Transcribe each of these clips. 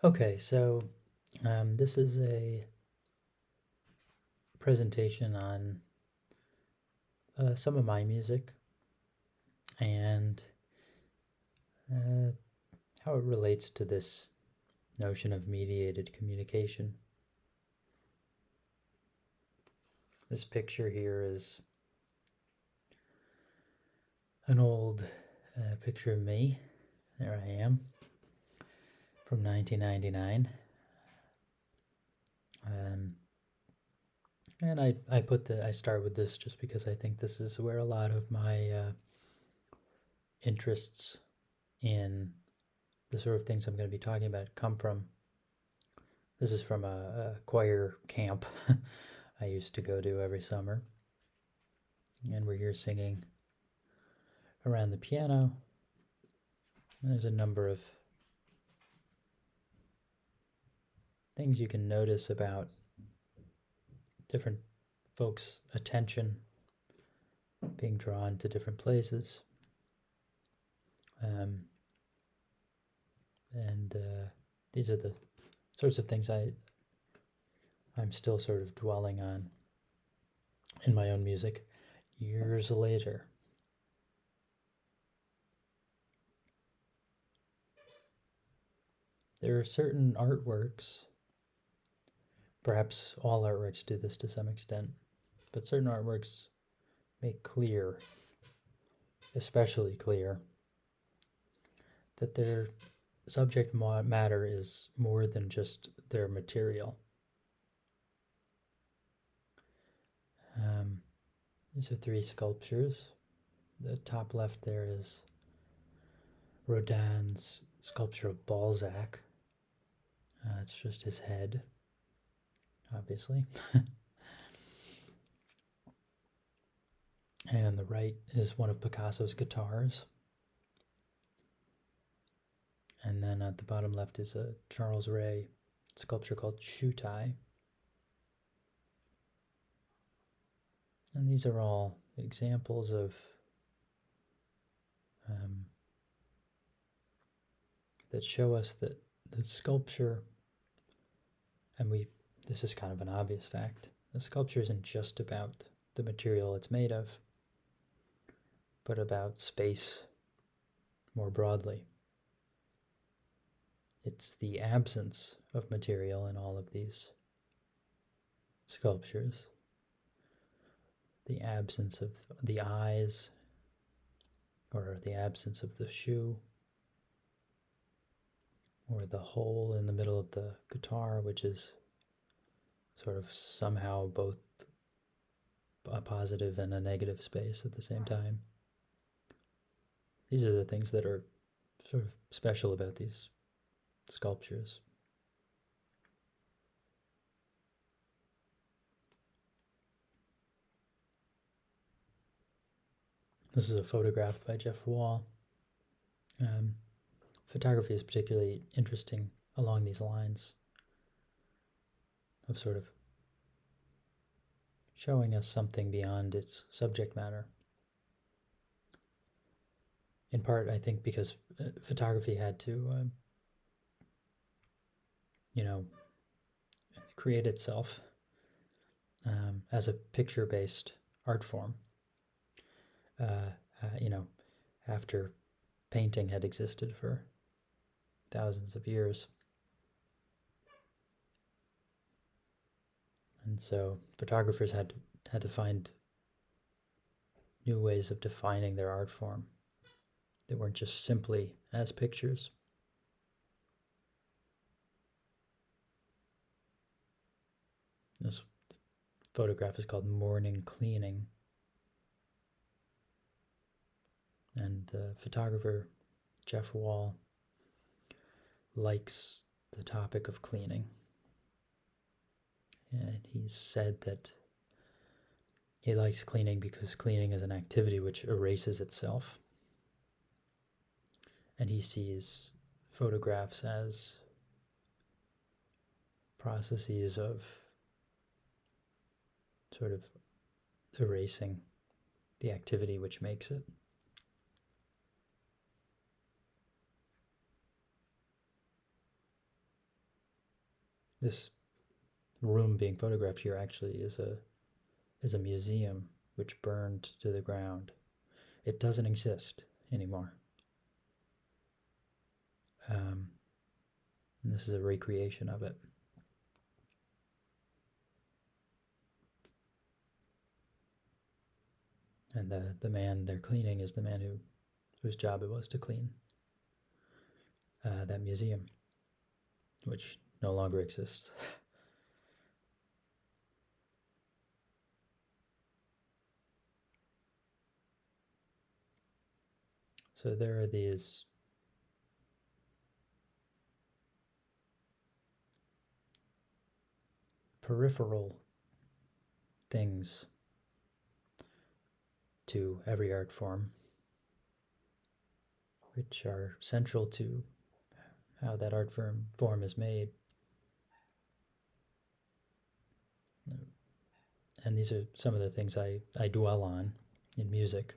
Okay, so this is a presentation on some of my music and how it relates to this notion of mediated communication. This picture here is an old picture of me. There I am from 1999. And I start with this just because I think this is where a lot of my interests in the sort of things I'm going to be talking about come from. This is from a choir camp I used to go to every summer. And we're here singing around the piano. There's a number of things you can notice about different folks' attention being drawn to different places. These are the sorts of things I'm still sort of dwelling on in my own music years later. There are certain artworks, perhaps all artworks do this to some extent, but certain artworks make clear, especially clear, that their subject matter is more than just their material. These are 3 sculptures. The top left there is Rodin's sculpture of Balzac. It's just his head, obviously. And on the right is one of Picasso's guitars. And then at the bottom left is a Charles Ray sculpture called Shoe Tie. And these are all examples of that show us that the sculpture, and this is kind of an obvious fact, the sculpture isn't just about the material it's made of, but about space more broadly. It's the absence of material in all of these sculptures. The absence of the eyes, or the absence of the shoe, or the hole in the middle of the guitar, which is sort of somehow both a positive and a negative space at the same time. These are the things that are sort of special about these sculptures. This is a photograph by Jeff Wall. Photography is particularly interesting along these lines of sort of showing us something beyond its subject matter. In part, I think, because photography had to, create itself as a picture-based art form. After painting had existed for thousands of years. And so photographers had to find new ways of defining their art form. They weren't just simply as pictures. This photograph is called Morning Cleaning. And the photographer, Jeff Wall, likes the topic of cleaning. And he said that he likes cleaning because cleaning is an activity which erases itself. And he sees photographs as processes of sort of erasing the activity which makes it. this room being photographed here actually is a museum which burned to the ground. It doesn't exist anymore. And this is a recreation of it. And the man they're cleaning is the man whose job it was to clean that museum, which no longer exists. So there are these peripheral things to every art form, which are central to how that art form is made. And these are some of the things I dwell on in music.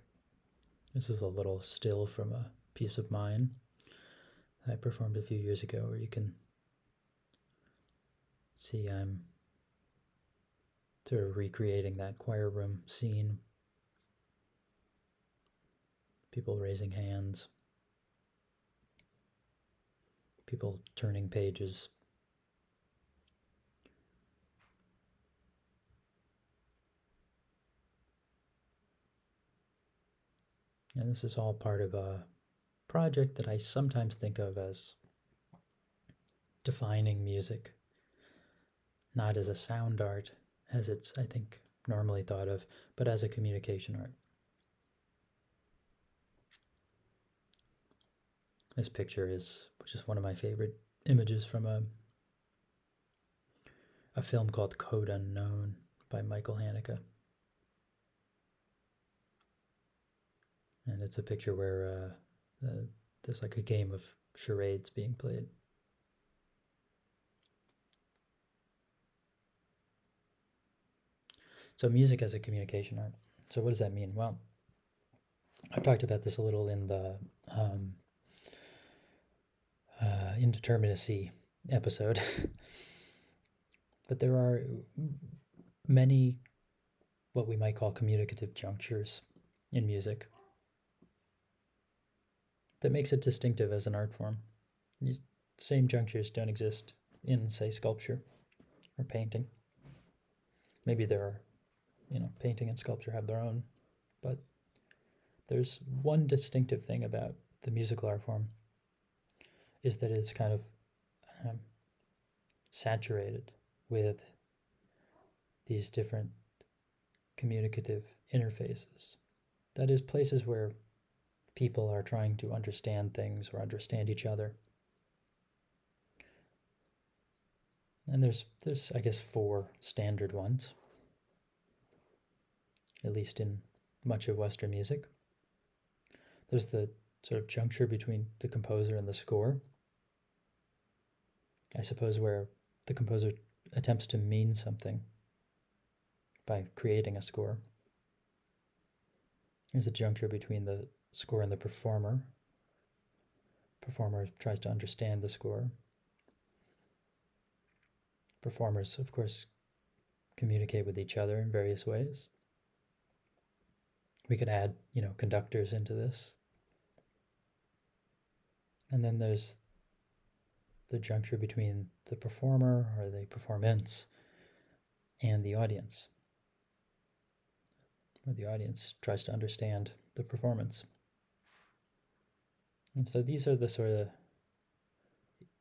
This is a little still from a piece of mine I performed a few years ago, where you can see I'm sort of recreating that choir room scene. People raising hands, people turning pages. And this is all part of a project that I sometimes think of as defining music, not as a sound art, as it's, I think, normally thought of, but as a communication art. This picture is just one of my favorite images from a film called Code Unknown by Michael Haneke. And it's a picture where there's like a game of charades being played. So music as a communication art. So what does that mean? Well, I've talked about this a little in the indeterminacy episode. But there are many what we might call communicative junctures in music that makes it distinctive as an art form. These same junctures don't exist in, say, sculpture or painting. Maybe there are, painting and sculpture have their own, but there's one distinctive thing about the musical art form is that it's kind of saturated with these different communicative interfaces. That is, places where people are trying to understand things or understand each other. And there's I guess 4 standard ones, at least in much of Western music. There's the sort of juncture between the composer and the score, I suppose, where the composer attempts to mean something by creating a score. There's a juncture between the score and the performer. Performer tries to understand the score. Performers, of course, communicate with each other in various ways. We could add, conductors into this. And then there's the juncture between the performer or the performance and the audience, where the audience tries to understand the performance. And so these are the sort of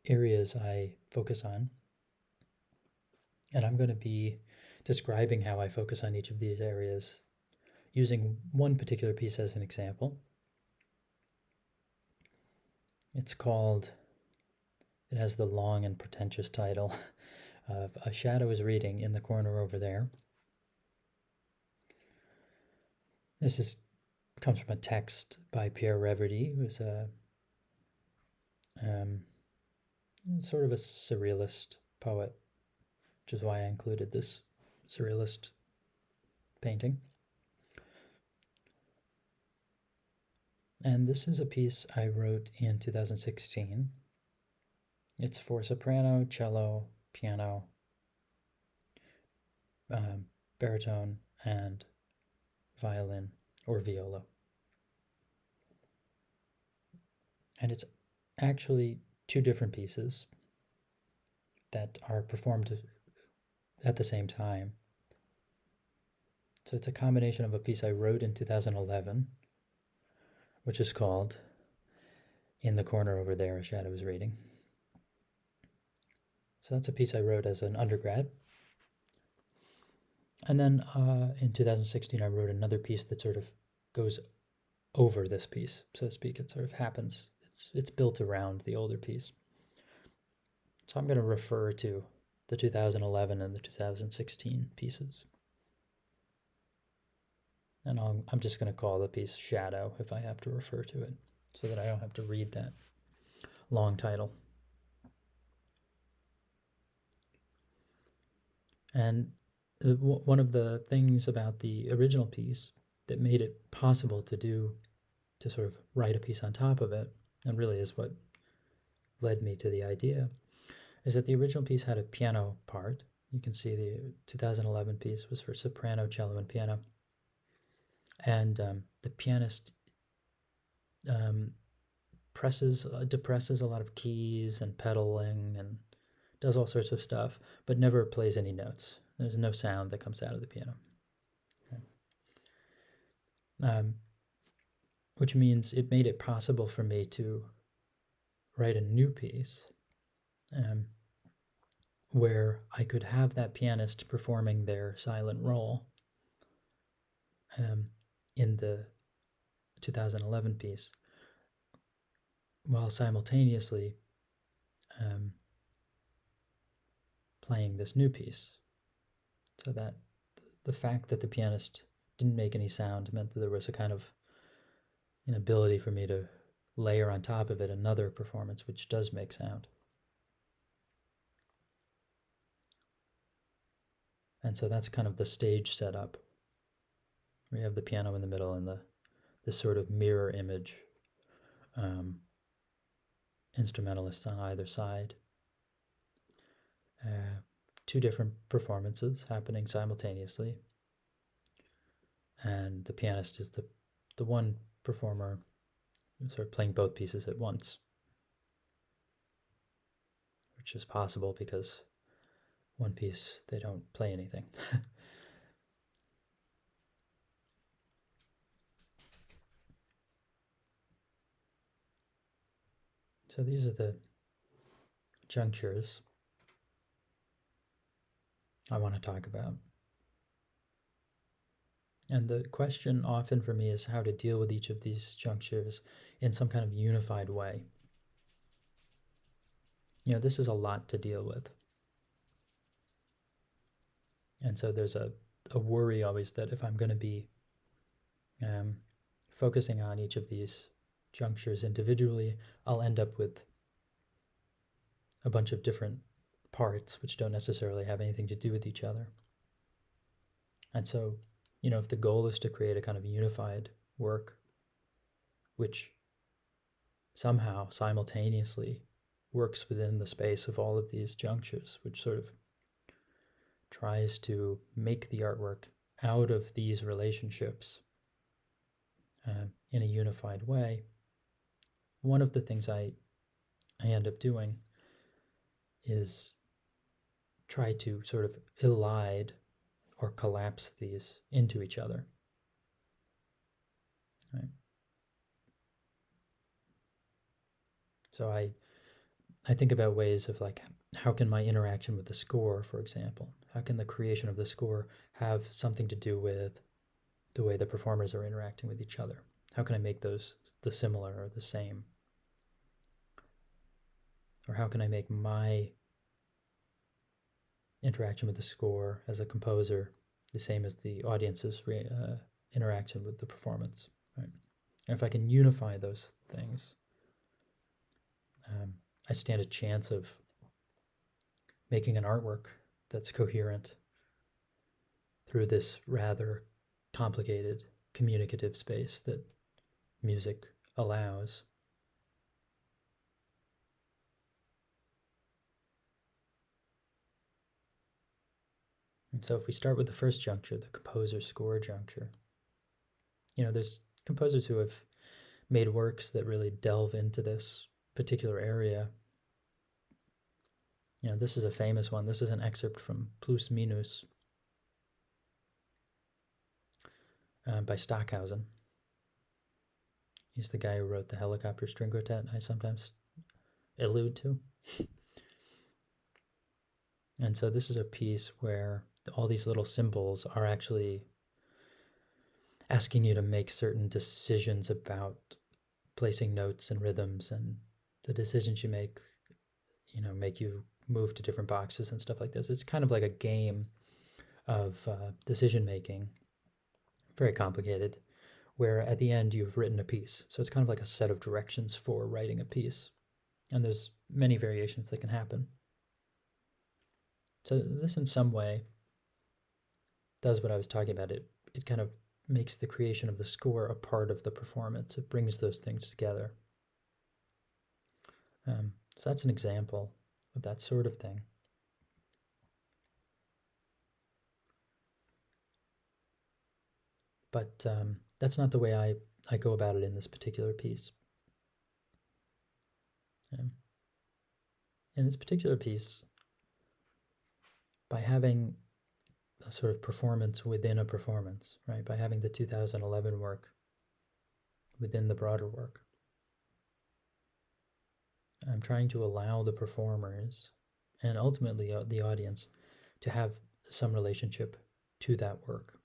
areas I focus on. And I'm going to be describing how I focus on each of these areas using one particular piece as an example. It has the long and pretentious title of A Shadow is Reading in the Corner Over There. This comes from a text by Pierre Reverdy, who's a sort of a surrealist poet, which is why I included this surrealist painting. And this is a piece I wrote in 2016. It's for soprano, cello, piano, baritone, and violin or viola. And it's actually two different pieces that are performed at the same time. So it's a combination of a piece I wrote in 2011, which is called In the Corner Over There, A Shadow is Reading. So that's a piece I wrote as an undergrad. And then in 2016, I wrote another piece that sort of goes over this piece, so to speak. It sort of happens. It's built around the older piece. So I'm going to refer to the 2011 and the 2016 pieces. And I'm just going to call the piece Shadow if I have to refer to it, so that I don't have to read that long title. And one of the things about the original piece that made it possible to sort of write a piece on top of it, and really is what led me to the idea, is that the original piece had a piano part. You can see the 2011 piece was for soprano, cello, and piano. And the pianist depresses a lot of keys and pedaling and does all sorts of stuff, but never plays any notes. There's no sound that comes out of the piano. Okay. Which means it made it possible for me to write a new piece where I could have that pianist performing their silent role in the 2011 piece, while simultaneously playing this new piece. So that the fact that the pianist didn't make any sound meant that there was a kind of an ability for me to layer on top of it another performance which does make sound. And so that's kind of the stage setup. We have the piano in the middle and this sort of mirror image instrumentalists on either side. Two different performances happening simultaneously. And the pianist is the one performer sort of playing both pieces at once, which is possible because one piece they don't play anything. So these are the junctures I want to talk about. And the question often for me is how to deal with each of these junctures in some kind of unified way. This is a lot to deal with. And so there's a worry always that if I'm going to be focusing on each of these junctures individually, I'll end up with a bunch of different parts which don't necessarily have anything to do with each other. And so, if the goal is to create a kind of unified work which somehow simultaneously works within the space of all of these junctures, which sort of tries to make the artwork out of these relationships in a unified way, one of the things I end up doing is try to sort of elide or collapse these into each other. Right? So I think about ways of like, how can my interaction with the score, for example, how can the creation of the score have something to do with the way the performers are interacting with each other? How can I make those the similar or the same? Or how can I make my interaction with the score as a composer the same as the audience's interaction with the performance? Right? And if I can unify those things, I stand a chance of making an artwork that's coherent through this rather complicated communicative space that music allows. And so if we start with the first juncture, the composer score juncture, there's composers who have made works that really delve into this particular area. This is a famous one. This is an excerpt from Plus Minus by Stockhausen. He's the guy who wrote the Helicopter String Quartet I sometimes allude to. And so this is a piece where all these little symbols are actually asking you to make certain decisions about placing notes and rhythms, and the decisions you make, make you move to different boxes and stuff like this. It's kind of like a game of decision making, very complicated, where at the end you've written a piece. So it's kind of like a set of directions for writing a piece. And there's many variations that can happen. So this in some way does what I was talking about. It kind of makes the creation of the score a part of the performance. It brings those things together. So that's an example of that sort of thing. But that's not the way I go about it in this particular piece. In this particular piece, by having a sort of performance within a performance, right? By having the 2011 work within the broader work, I'm trying to allow the performers and ultimately the audience to have some relationship to that work.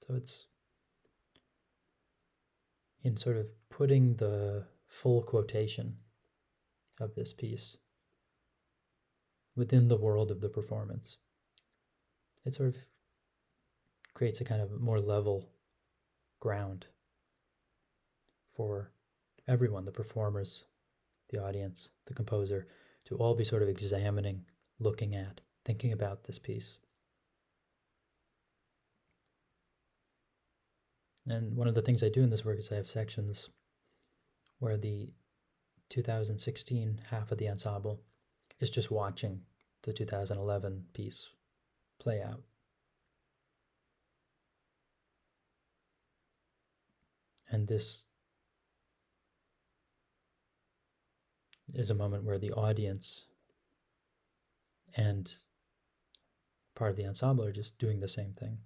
So it's in sort of putting the full quotation of this piece within the world of the performance. It sort of creates a kind of more level ground for everyone, the performers, the audience, the composer, to all be sort of examining, looking at, thinking about this piece. And one of the things I do in this work is I have sections where the 2016 half of the ensemble is just watching the 2011 piece play out. And this is a moment where the audience and part of the ensemble are just doing the same thing.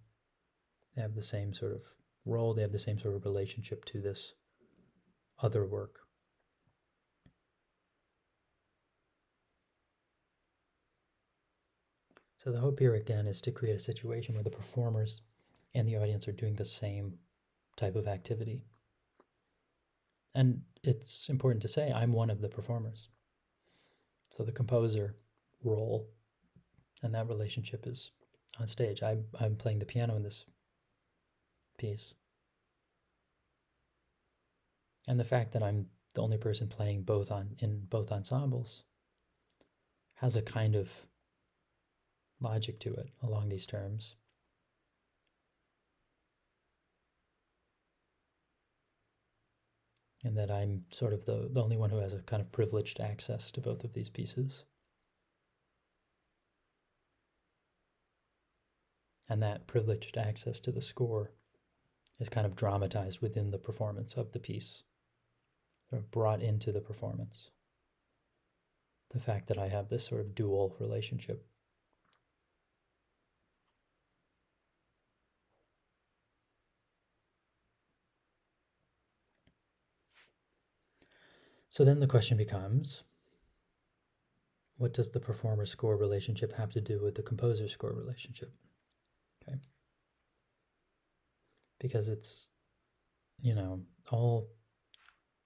They have the same sort of role, they have the same sort of relationship to this other work. So the hope here again is to create a situation where the performers and the audience are doing the same type of activity. And it's important to say I'm one of the performers. So the composer role and that relationship is on stage. I'm playing the piano in this piece. And the fact that I'm the only person playing in both ensembles has a kind of logic to it along these terms. And that I'm sort of the only one who has a kind of privileged access to both of these pieces. And that privileged access to the score is kind of dramatized within the performance of the piece, or brought into the performance. The fact that I have this sort of dual relationship. So then the question becomes, what does the performer score relationship have to do with the composer score relationship? Okay. Because it's, all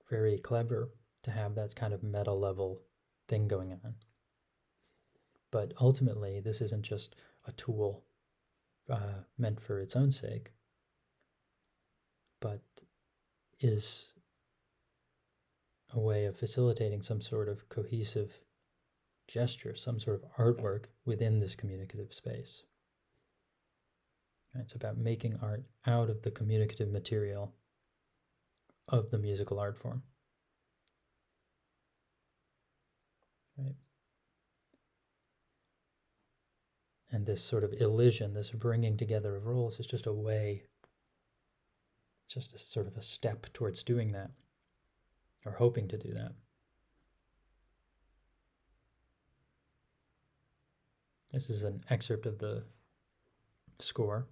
very clever to have that kind of meta level thing going on. But ultimately, this isn't just a tool meant for its own sake, but is a way of facilitating some sort of cohesive gesture, some sort of artwork within this communicative space. It's about making art out of the communicative material of the musical art form. Right? And this sort of elision, this bringing together of roles, is just a way, just a sort of a step towards doing that, or hoping to do that. This is an excerpt of the score.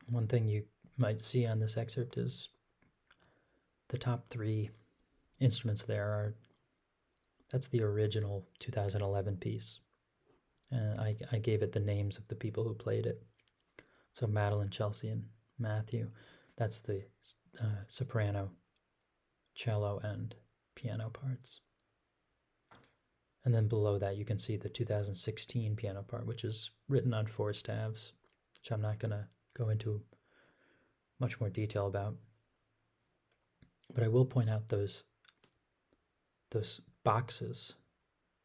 One thing you might see on this excerpt is the top 3 instruments there are, that's the original 2011 piece. And I gave it the names of the people who played it. So Madeline, Chelsea, and Matthew. That's the soprano, cello, and piano parts. And then below that you can see the 2016 piano part, which is written on 4 staves, which I'm not going to go into much more detail about. But I will point out those boxes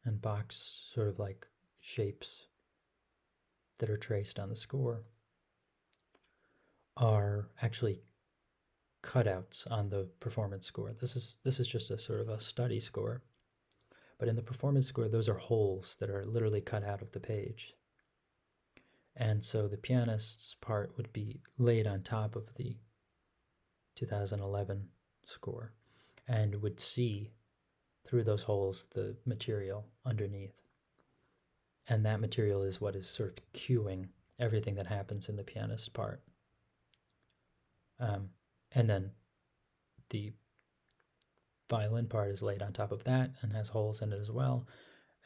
and box sort of like shapes that are traced on the score are actually cutouts on the performance score. This is just a sort of a study score. But in the performance score, those are holes that are literally cut out of the page. And so the pianist's part would be laid on top of the 2011 score and would see through those holes the material underneath. And that material is what is sort of cueing everything that happens in the pianist's part. And then the violin part is laid on top of that and has holes in it as well.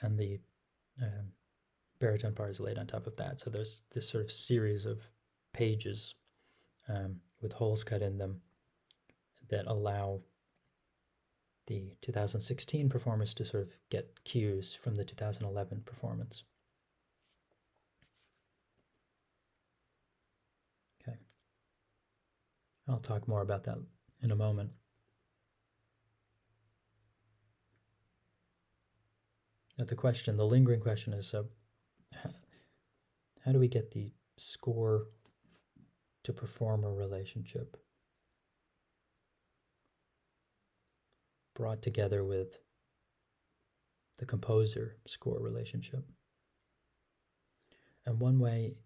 And the baritone part is laid on top of that. So there's this sort of series of pages with holes cut in them that allow the 2016 performers to sort of get cues from the 2011 performance. Okay. I'll talk more about that in a moment. Now the lingering question is, how do we get the score to performer relationship brought together with the composer score relationship? And one way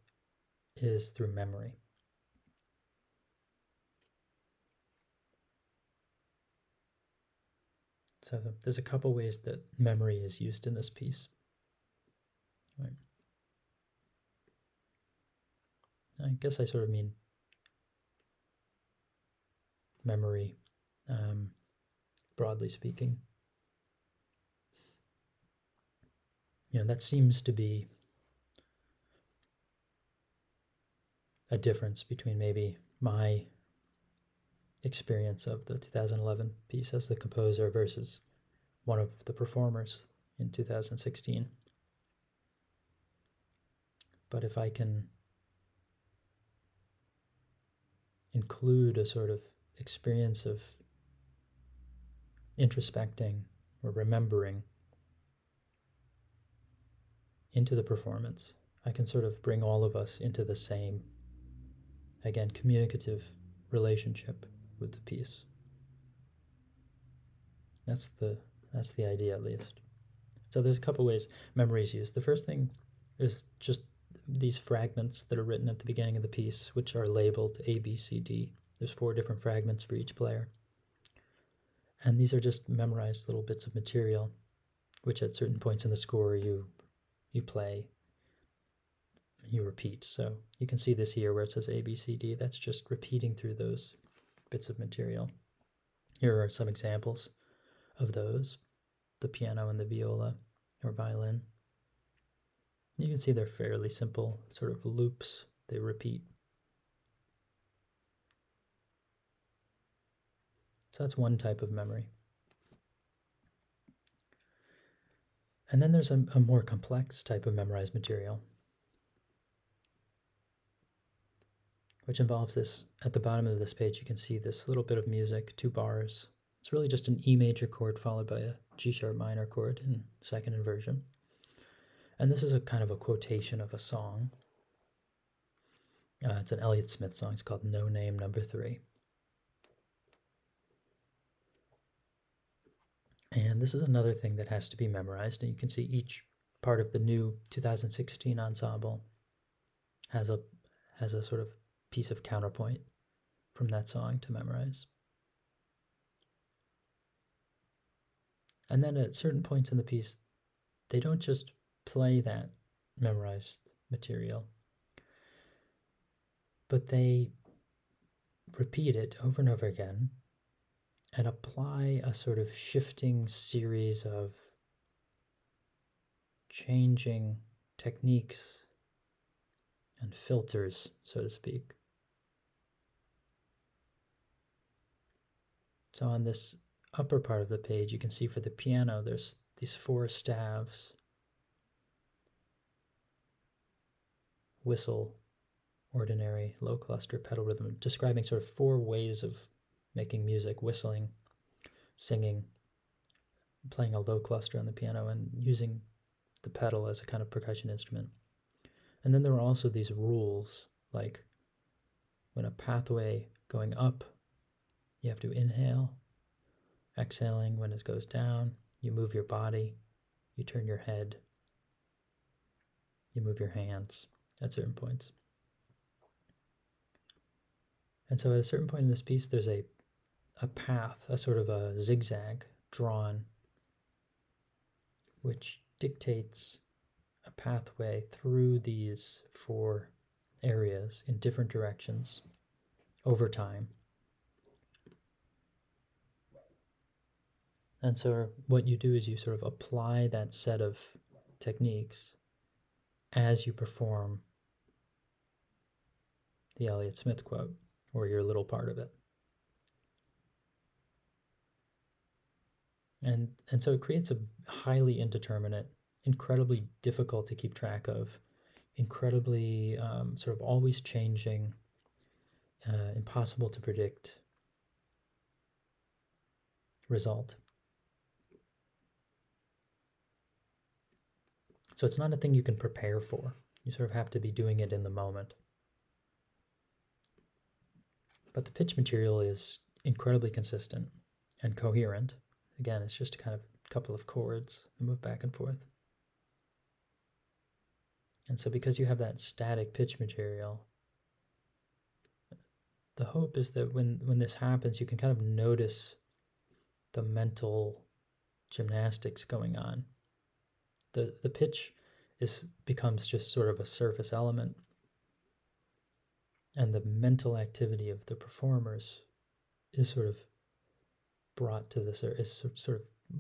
is through memory. So there's a couple ways that memory is used in this piece. Right. I guess I sort of mean memory, broadly speaking. That seems to be a difference between maybe my experience of the 2011 piece as the composer versus one of the performers in 2016. But if I can include a sort of experience of introspecting or remembering into the performance, I can sort of bring all of us into the same, again, communicative relationship with the piece. That's the idea, at least. So there's a couple ways memory is used. The first thing is just these fragments that are written at the beginning of the piece, which are labeled A, B, C, D. There's 4 different fragments for each player. And these are just memorized little bits of material, which at certain points in the score you play, you repeat. So you can see this here where it says A, B, C, D. That's just repeating through those bits of material. Here are some examples of those, the piano and the viola or violin. You can see they're fairly simple sort of loops. They repeat. So that's one type of memory. And then there's a more complex type of memorized material, which involves this. At the bottom of this page, you can see this little bit of music, 2 bars. It's really just an E major chord followed by a G sharp minor chord in second inversion. And this is a kind of a quotation of a song. It's an Elliott Smith song. It's called Noname Number 3. And this is another thing that has to be memorized. And you can see each part of the new 2016 ensemble has a sort of piece of counterpoint from that song to memorize. And then at certain points in the piece, they don't just play that memorized material, but they repeat it over and over again and apply a sort of shifting series of changing techniques and filters, so to speak. So on this upper part of the page, you can see for the piano, there's these 4 staves: whistle, ordinary, low cluster, pedal rhythm, describing sort of 4 ways of making music: whistling, singing, playing a low cluster on the piano, and using the pedal as a kind of percussion instrument. And then there are also these rules, like when a pathway going up, you have to inhale. Exhaling, when it goes down, you move your body, you turn your head, you move your hands at certain points. And so at a certain point in this piece, there's a path, a sort of a zigzag drawn, which dictates a pathway through these 4 areas in different directions over time. And so what you do is you sort of apply that set of techniques as you perform the Elliott Smith quote, or your little part of it. And so it creates a highly indeterminate, incredibly difficult to keep track of, incredibly sort of always changing, impossible to predict result. So it's not a thing you can prepare for. You sort of have to be doing it in the moment. But the pitch material is incredibly consistent and coherent. Again, it's just a kind of couple of chords that move back and forth. And so because you have that static pitch material, the hope is that when this happens, you can kind of notice the mental gymnastics going on. The pitch becomes just sort of a surface element, and the mental activity of the performers is sort of brought to the surface, is sort of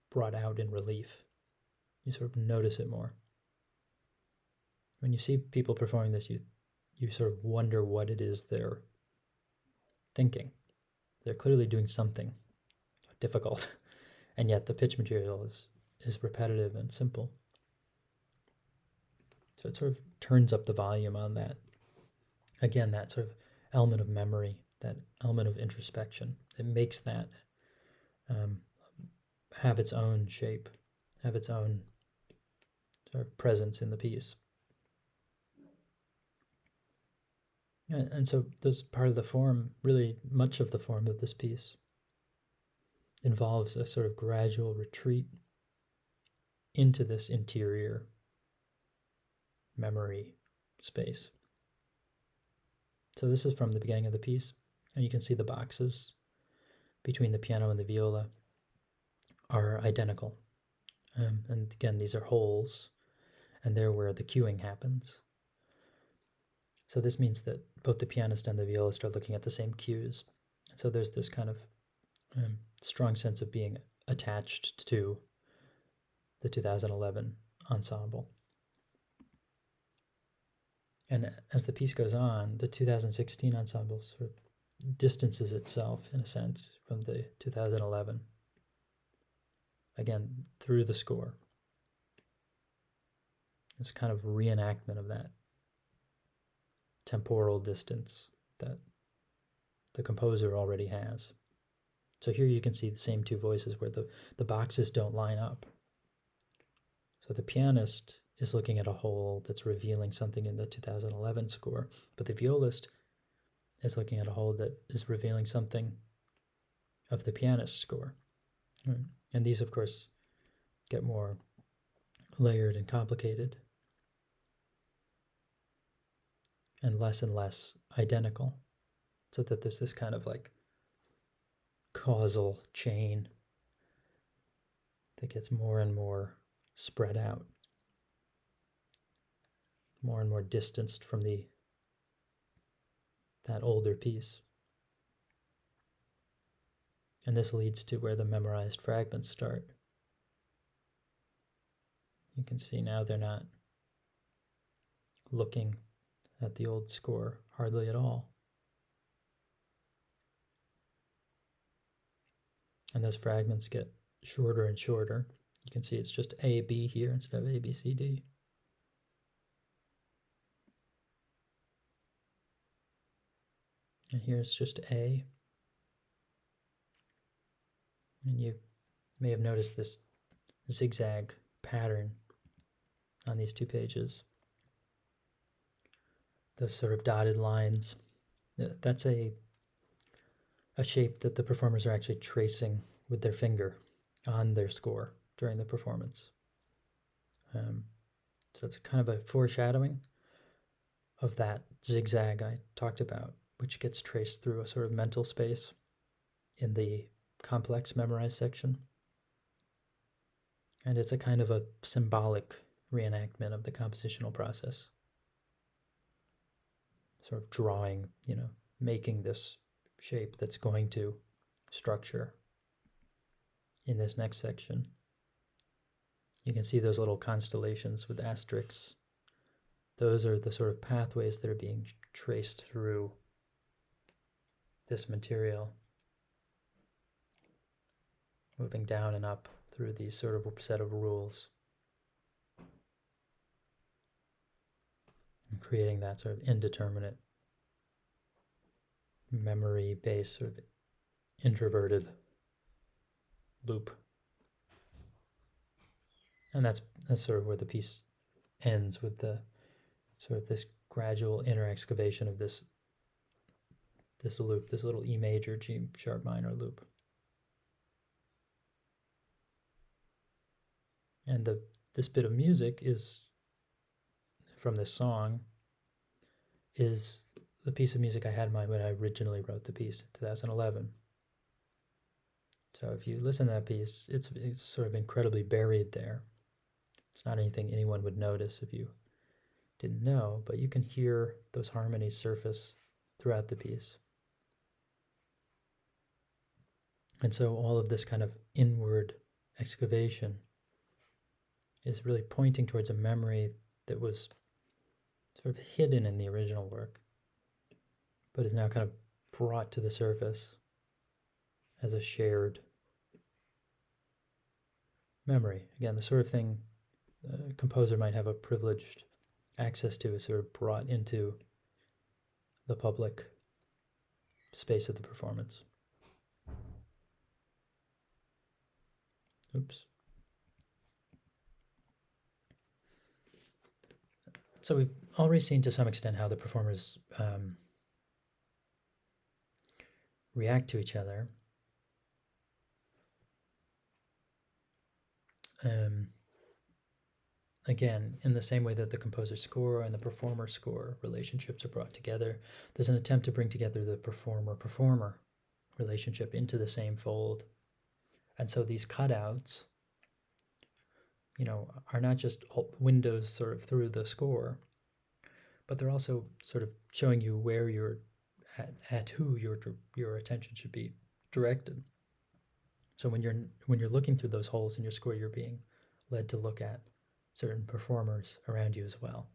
brought out in relief. You sort of notice it more. When you see people performing this, you sort of wonder what it is they're thinking. They're clearly doing something difficult, and yet the pitch material is repetitive and simple. So it sort of turns up the volume on that. Again, that sort of element of memory, that element of introspection. It makes that have its own shape, have its own sort of presence in the piece. And so this part of the form, really much of the form of this piece, involves a sort of gradual retreat into this interior memory space. So this is from the beginning of the piece, and you can see the boxes between the piano and the viola are identical. And again, these are holes, and they're where the cueing happens. So this means that both the pianist and the violist are looking at the same cues. So there's this kind of strong sense of being attached to the 2011 ensemble. And as the piece goes on, the 2016 ensemble sort of distances itself, in a sense, from the 2011. Again, through the score. This kind of reenactment of that temporal distance that the composer already has. So here you can see the same 2 voices where the boxes don't line up. So the pianist is looking at a hole that's revealing something in the 2011 score, but the violist is looking at a hole that is revealing something of the pianist's score. And these, of course, get more layered and complicated and less identical, so that there's this kind of like causal chain that gets more and more spread out, more and more distanced from that older piece. And this leads to where the memorized fragments start. You can see now they're not looking at the old score hardly at all. And those fragments get shorter and shorter. You can see it's just A, B here instead of A, B, C, D. And here's just A. And you may have noticed this zigzag pattern on these two pages. Those sort of dotted lines. That's a shape that the performers are actually tracing with their finger on their score during the performance. So it's kind of a foreshadowing of that zigzag I talked about, which gets traced through a sort of mental space in the complex memorized section. And it's a kind of a symbolic reenactment of the compositional process. Sort of drawing, making this shape that's going to structure in this next section. You can see those little constellations with asterisks. Those are the sort of pathways that are being traced through this material, moving down and up through these sort of set of rules, and creating that sort of indeterminate, memory-based, sort of introverted loop. And that's sort of where the piece ends, with the sort of this gradual inner excavation of this loop, this little E major, G sharp minor loop. And this bit of music is from this song is the piece of music I had in mind when I originally wrote the piece in 2011. So if you listen to that piece, it's sort of incredibly buried there. It's not anything anyone would notice if you didn't know, but you can hear those harmonies surface throughout the piece. And so all of this kind of inward excavation is really pointing towards a memory that was sort of hidden in the original work, but is now kind of brought to the surface as a shared memory. Again, the sort of thing a composer might have a privileged access to is sort of brought into the public space of the performance. Oops. So we've already seen to some extent how the performers react to each other. Again, in the same way that the composer's score and the performer's score relationships are brought together, there's an attempt to bring together the performer-performer relationship into the same fold. And so these cutouts, are not just windows sort of through the score, but they're also sort of showing you where you're at who your attention should be directed. So when you're looking through those holes in your score, you're being led to look at certain performers around you as well.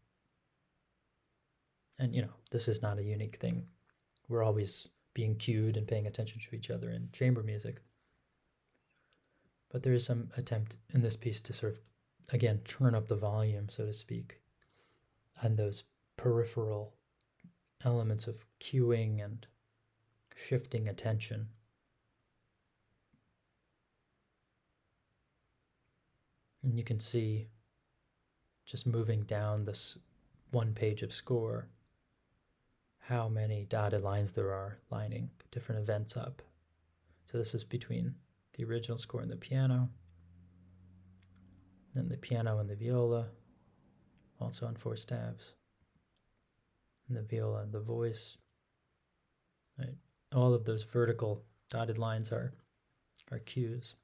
And this is not a unique thing. We're always being cued and paying attention to each other in chamber music. But there is some attempt in this piece to sort of, again, turn up the volume, so to speak, on those peripheral elements of cueing and shifting attention. And you can see, just moving down this one page of score, how many dotted lines there are lining different events up. So this is between the original score and the piano, then the piano and the viola, also on 4 staves, and the viola and the voice. Right? All of those vertical dotted lines are cues.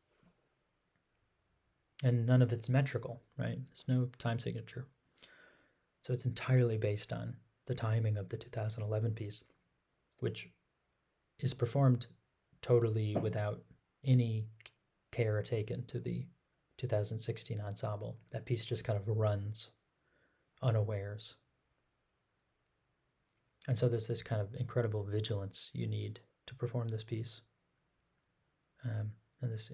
And none of it's metrical, right? There's no time signature. So it's entirely based on the timing of the 2011 piece, which is performed totally without any care taken to the 2016 ensemble. That piece just kind of runs unawares. And so there's this kind of incredible vigilance you need to perform this piece. And this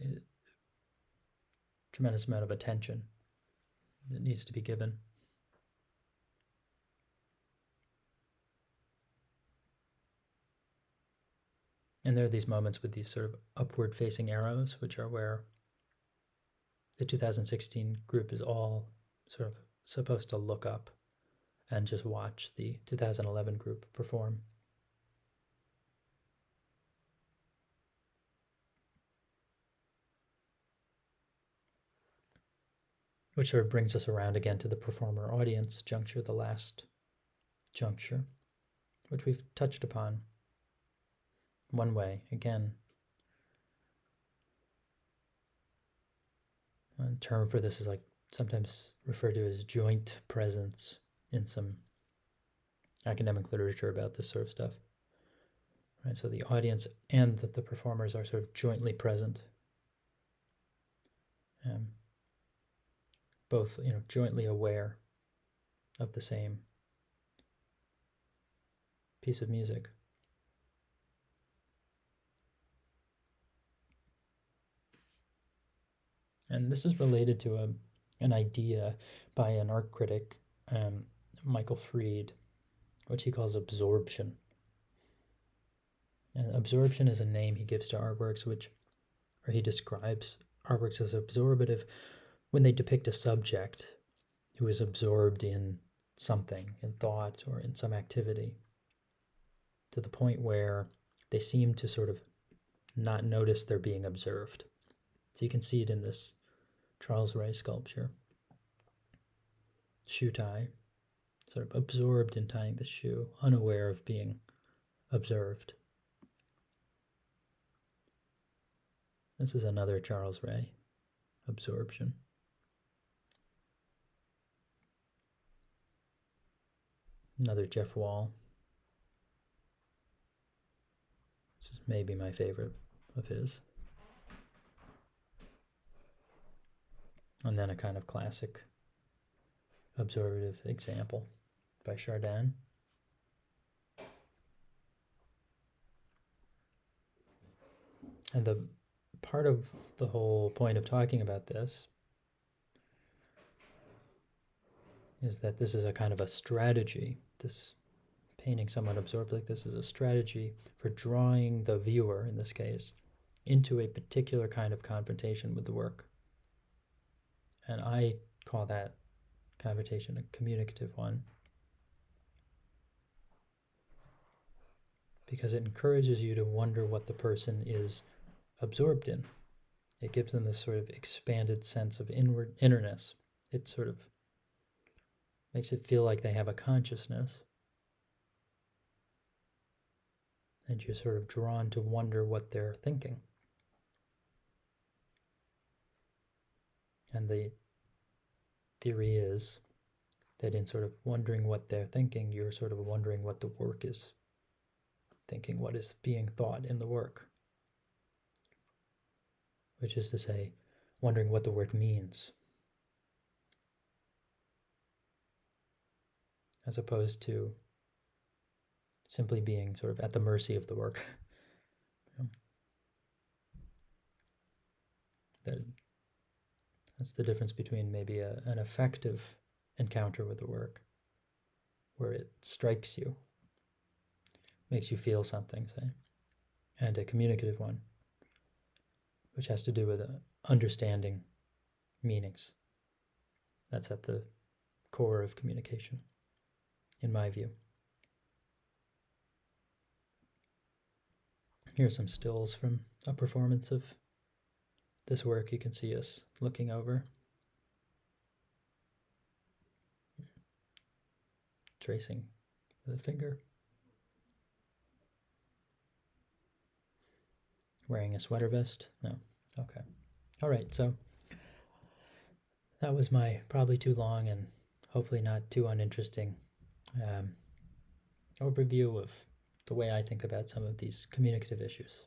tremendous amount of attention that needs to be given. And there are these moments with these sort of upward facing arrows, which are where the 2016 group is all sort of supposed to look up and just watch the 2011 group perform. Which sort of brings us around again to the performer audience juncture, the last juncture, which we've touched upon one way. Again, a term for this is like sometimes referred to as joint presence in some academic literature about this sort of stuff. Right? So the audience and the performers are sort of jointly present. Both, jointly aware of the same piece of music. And this is related to an idea by an art critic, Michael Fried, which he calls absorption. And absorption is a name he gives to artworks where he describes artworks as absorbative when they depict a subject who is absorbed in something, in thought or in some activity, to the point where they seem to sort of not notice they're being observed. So you can see it in this Charles Ray sculpture. Shoe tie, sort of absorbed in tying the shoe, unaware of being observed. This is another Charles Ray absorption. Another Jeff Wall. This is maybe my favorite of his. And then a kind of classic absorbative example by Chardin. And the part of the whole point of talking about this is that this is a kind of a strategy. This painting someone absorbed like this is a strategy for drawing the viewer, in this case, into a particular kind of confrontation with the work. And I call that confrontation a communicative one, because it encourages you to wonder what the person is absorbed in. It gives them this sort of expanded sense of innerness. It sort of makes it feel like they have a consciousness. And you're sort of drawn to wonder what they're thinking. And the theory is that in sort of wondering what they're thinking, you're sort of wondering what the work is thinking, what is being thought in the work. Which is to say, wondering what the work means. As opposed to simply being sort of at the mercy of the work. That's the difference between maybe an effective encounter with the work, where it strikes you, makes you feel something, say, and a communicative one, which has to do with understanding meanings. That's at the core of communication, in my view. Here are some stills from a performance of this work, you can see us looking over, tracing with a finger, wearing a sweater vest. No. Okay. All right. So that was my probably too long and hopefully not too uninteresting overview of the way I think about some of these communicative issues.